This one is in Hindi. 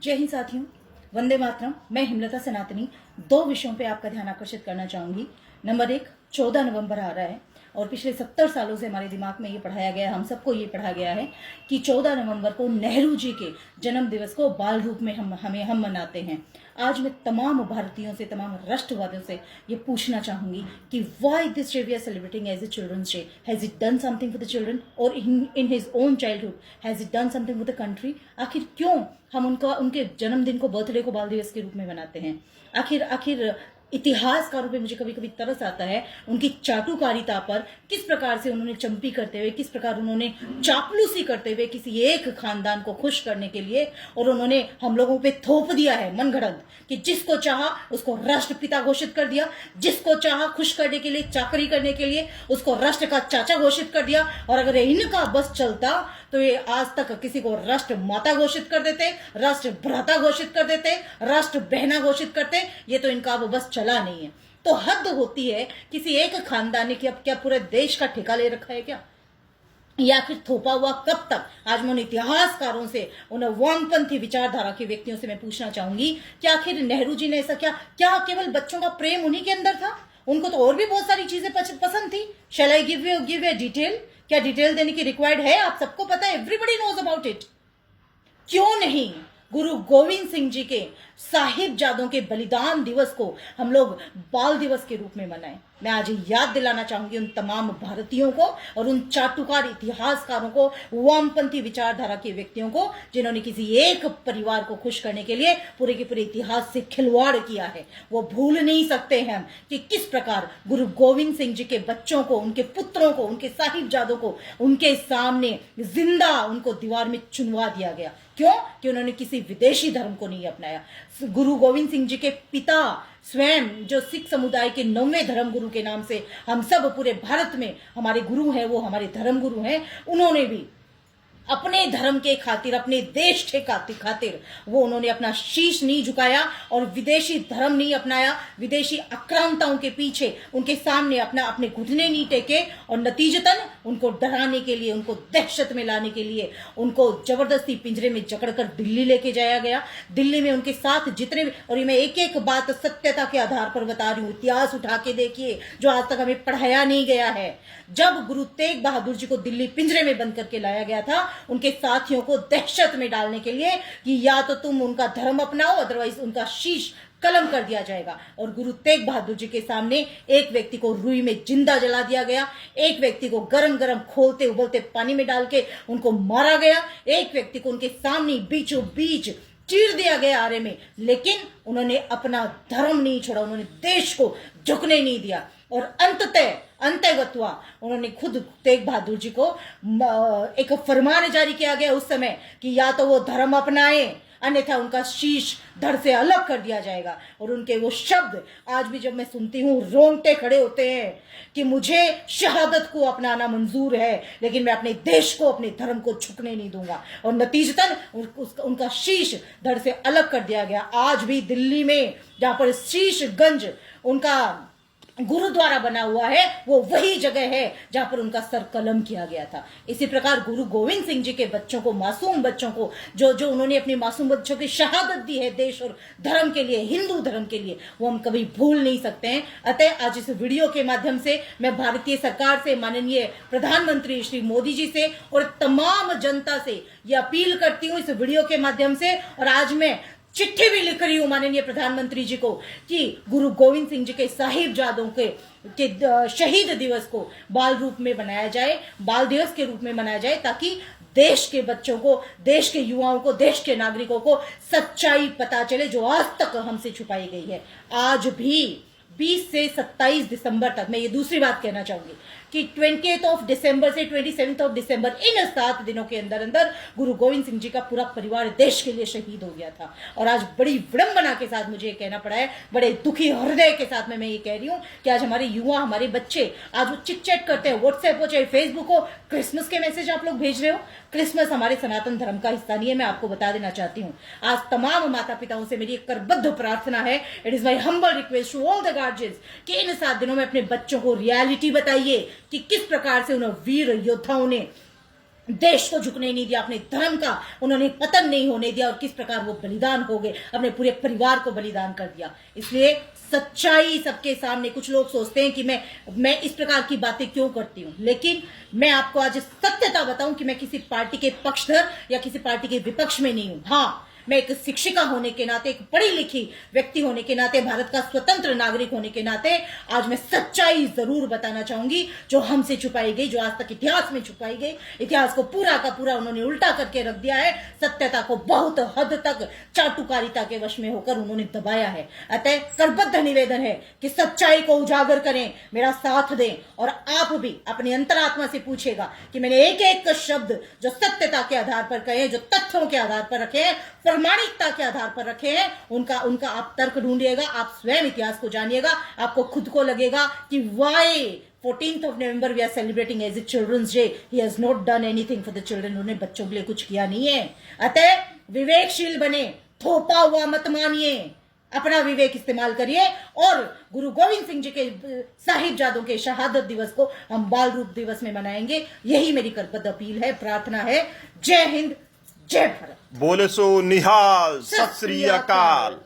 जय हिंद साथियों, वंदे मातरम। मैं हिमलता सनातनी दो विषयों पे आपका ध्यान आकर्षित करना चाहूंगी। नंबर एक, 14 नवंबर आ रहा है और पिछले 70 सालों से हमारे दिमाग में ये पढ़ाया गया है, हम सबको ये पढ़ा गया है कि 14 नवंबर को नेहरू जी के जन्म दिवस को बाल रूप में हम मनाते हैं। आज मैं तमाम भारतीयों से, तमाम राष्ट्रवादियों से ये पूछना चाहूंगी कि why this day we are celebrating as a children's day? Has it done something for the children और in his own childhood? Has it done something for the country? आखिर क्यों हम उनके जन्मदिन को, बर्थडे को बाल दिवस के रूप में मनाते हैं? आखिर इतिहासकारों पे मुझे कभी कभी तरस आता है, उनकी चाटुकारिता पर। किस प्रकार से उन्होंने चंपी करते हुए, किस प्रकार उन्होंने चापलूसी करते हुए किसी एक खानदान को खुश करने के लिए, और उन्होंने हम लोगों पे थोप दिया है मनगढ़ंत कि जिसको चाहा उसको राष्ट्रपिता घोषित कर दिया, जिसको चाहा खुश करने के लिए, चाकरी करने के लिए उसको राष्ट्र का चाचा घोषित कर दिया। और अगर इनका बस चलता तो ये आज तक किसी को राष्ट्र माता घोषित कर देते, राष्ट्र भ्राता घोषित कर देते, राष्ट्र बहना घोषित करते। ये तो इनका अब बस चला नहीं है। तो हद होती है किसी एक खानदान ने कि अब क्या पूरे देश का ठेका ले रखा है क्या? या फिर थोपा हुआ कब तक? आज मैं उन इतिहासकारों से, उन वामपंथी विचारधारा के व्यक्तियों से मैं पूछना चाहूंगी कि आखिर नेहरू जी ने ऐसा क्या केवल बच्चों का प्रेम उन्हीं के अंदर था? उनको तो और भी बहुत सारी चीजें पसंद थी। शैल आई गिव ए डिटेल? क्या डिटेल देने की रिक्वायर्ड है? आप सबको पता है, एवरीबडी नोज अबाउट इट। क्यों नहीं गुरु गोविंद सिंह जी के साहिबजादों के बलिदान दिवस को हम लोग बाल दिवस के रूप में मनाएं? मैं आज याद दिलाना चाहूंगी उन तमाम भारतीयों को और उन चाटुकार इतिहासकारों को, वामपंथी विचारधारा के व्यक्तियों को, जिन्होंने किसी एक परिवार को खुश करने के लिए पूरे के पूरे इतिहास से खिलवाड़ किया है। वो भूल नहीं सकते हैं कि किस प्रकार गुरु गोविंद सिंह जी के बच्चों को, उनके पुत्रों को, उनके साहिबजादों को उनके सामने जिंदा उनको दीवार में चुनवा दिया गया। क्यों? कि उन्होंने किसी विदेशी धर्म को नहीं अपनाया। गुरु गोविंद सिंह जी के पिता स्वयं, जो सिख समुदाय के 9वें धर्म गुरु के नाम से हम सब पूरे भारत में हमारे गुरु हैं, वो हमारे धर्म गुरु हैं, उन्होंने भी अपने धर्म के खातिर, अपने देश के खातिर वो उन्होंने अपना शीश नहीं झुकाया और विदेशी धर्म नहीं अपनाया, विदेशी आक्रांताओं के पीछे उनके सामने अपने घुटने नहीं टेके। और नतीजतन उनको डराने के लिए, उनको दहशत में लाने के लिए उनको जबरदस्ती पिंजरे में जकड़कर दिल्ली लेके जाया गया। दिल्ली में उनके साथ जितने भी, और ये मैं एक एक बात सत्यता के आधार पर बता रही हूं, इतिहास उठा के देखिए जो आज तक हमें पढ़ाया नहीं गया है। जब गुरु तेग बहादुर जी को दिल्ली पिंजरे में बंद करके लाया गया था उनके साथियों को दहशत में डालने के लिए कि या तो तुम उनका धर्म अपनाओ, अदरवाइज उनका शीश कलम कर दिया जाएगा। और गुरु तेग बहादुर जी के सामने एक व्यक्ति को रुई में जिंदा जला दिया गया, एक व्यक्ति को गरम गरम खोलते उबलते पानी में डाल के उनको मारा गया, एक व्यक्ति को उनके सामने बीचों बीच चीर दिया गया आरे में। लेकिन उन्होंने अपना धर्म नहीं छोड़ा, उन्होंने देश को झुकने नहीं दिया। और अंतगत्वा उन्होंने खुद तेग बहादुर जी को एक फरमान जारी किया गया उस समय कि या तो वो धर्म अपनाए, अन्यथा उनका शीश धड़ से अलग कर दिया जाएगा। और उनके वो शब्द आज भी जब मैं सुनती हूँ रोंगटे खड़े होते हैं कि मुझे शहादत को अपनाना मंजूर है, लेकिन मैं अपने देश को, अपने धर्म को झुकने नहीं दूंगा। और नतीजतन उनका शीश धड़ से अलग कर दिया गया। आज भी दिल्ली में जहां पर शीशगंज उनका गुरुद्वारा बना हुआ है, वो वही जगह है जहां पर उनका सर कलम किया गया था। इसी प्रकार गुरु गोविंद सिंह जी के बच्चों को, मासूम बच्चों को, जो उन्होंने अपने मासूम बच्चों की शहादत दी है देश और धर्म के लिए, हिंदू धर्म के लिए, वो हम कभी भूल नहीं सकते हैं। अतः आज इस वीडियो के माध्यम से मैं भारतीय सरकार से, माननीय प्रधानमंत्री श्री मोदी जी से और तमाम जनता से ये अपील करती हूँ इस वीडियो के माध्यम से। और आज मैं चिट्ठी भी लिख रही हूं माननीय प्रधानमंत्री जी को कि गुरु गोविंद सिंह जी के साहिबजादों के शहीद दिवस को बाल रूप में मनाया जाए, बाल दिवस के रूप में मनाया जाए, ताकि देश के बच्चों को, देश के युवाओं को, देश के नागरिकों को सच्चाई पता चले जो आज तक हमसे छुपाई गई है। आज भी 20 से 27 दिसंबर तक, मैं ये दूसरी बात कहना चाहूंगी कि 28 दिसंबर से 27 दिसंबर, इन 7 दिनों के अंदर अंदर गुरु गोविंद सिंह जी का पूरा परिवार देश के लिए शहीद हो गया था। और आज बड़ी विडंबना के साथ मुझे ये कहना पड़ा है, बड़े दुखी हृदय के साथ मैं ये कह रही हूँ कि आज हमारे युवा, हमारे बच्चे आज वो चिट चैट करते हैं, व्हाट्सएप हो चाहे फेसबुक हो, क्रिसमस के मैसेज आप लोग भेज रहे हो। क्रिसमस हमारे सनातन धर्म का हिस्सा नहीं है, मैं आपको बता देना चाहती हूँ। आज तमाम माता पिताओं से मेरी एक करबद्ध प्रार्थना है, it is my humble request to all the guardians कि इन 7 दिनों में अपने बच्चों को रियलिटी बताइए कि किस प्रकार से उन वीर योद्धाओं ने देश को झुकने नहीं दिया, अपने धर्म का उन्होंने पतन नहीं होने दिया और किस प्रकार वो बलिदान हो गए, अपने पूरे परिवार को बलिदान कर दिया। इसलिए सच्चाई सबके सामने, कुछ लोग सोचते हैं कि मैं इस प्रकार की बातें क्यों करती हूं, लेकिन मैं आपको आज सत्यता बताऊं कि मैं किसी पार्टी के पक्षधर या किसी पार्टी के विपक्ष में नहीं हूं। हाँ, मैं एक शिक्षिका होने के नाते, एक पढ़ी लिखी व्यक्ति होने के नाते, भारत का स्वतंत्र नागरिक होने के नाते आज मैं सच्चाई जरूर बताना चाहूंगी जो हमसे छुपाई गई, जो आज तक इतिहास में छुपाई गई। इतिहास को पूरा का पूरा उन्होंने उल्टा करके रख दिया है, सत्यता को बहुत हद तक चाटुकारिता के वश में होकर उन्होंने दबाया है। अतः करबद्ध निवेदन है कि सच्चाई को उजागर करें, मेरा साथ दें और आप भी अपनी अंतरात्मा से पूछेगा कि मैंने एक एक शब्द जो सत्यता के आधार पर कहे, जो तथ्यों के आधार पर रखे, प्रामाणिकता के आधार पर रखे हैं, उनका आप तर्क ढूंढिएगा, आप स्वयं इतिहास को जानिएगा। आपको खुद को लगेगा कि Y 14th of November we are celebrating as a children's day. He has not done anything for the children. उन्होंने बच्चों के लिए कुछ किया नहीं है। अतः विवेकशील बने, थोपा हुआ मत मानिए, अपना विवेक इस्तेमाल करिए और गुरु गोविंद सिंह जी के साहिबजादों के शहादत दिवस को हम बाल रूप दिवस में मनाएंगे। यही मेरी करबद्ध अपील है, प्रार्थना है। जय हिंद, जय भारत। बोले सो निहाल, सत श्री अकाल।